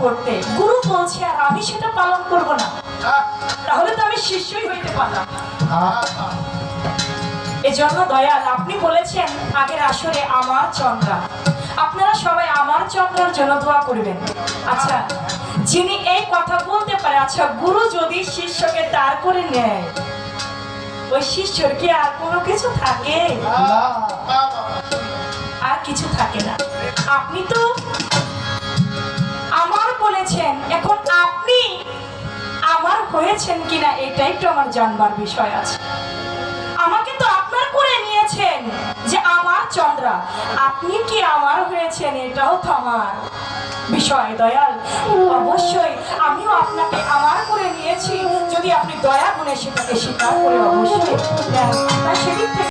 করতে, গুরু বলছে আর আমি সেটা পালন করব না, তাহলে তো আমি শিষ্যই হইতে পারলাম। এজন্য দয়াল আপনি বলেছেন আগের আসরে আমার চন্দ্রা, আপনারা সবাই আমার চন্দ্রার জন্য দোয়া করবেন। আচ্ছা, যিনি এই কথা বলতে পারে, আচ্ছা গুরু যদি শিষ্যকে দাঁড় করে নেয়, ওই শিষ্যর কি আর কোনো কিছু থাকে? আর কিছু থাকে না। আপনি তো আমার বলেছেন, এখন আপনি আমার হয়েছেন কিনা এটাই তো আমার জানবার বিষয় আছে। আমাকে তো আপনার করে নিয়েছেন যে আমার চন্দ্রা, আপনি কি আমার হয়েছেন এটাও তো আমার বিষয় দয়াল। অবশ্যই আমিও আপনাকে আমার করে নিয়েছি, যদি আপনি দয়া গুণে সেটাকে স্বীকার করে অবশ্যই সেদিক থেকে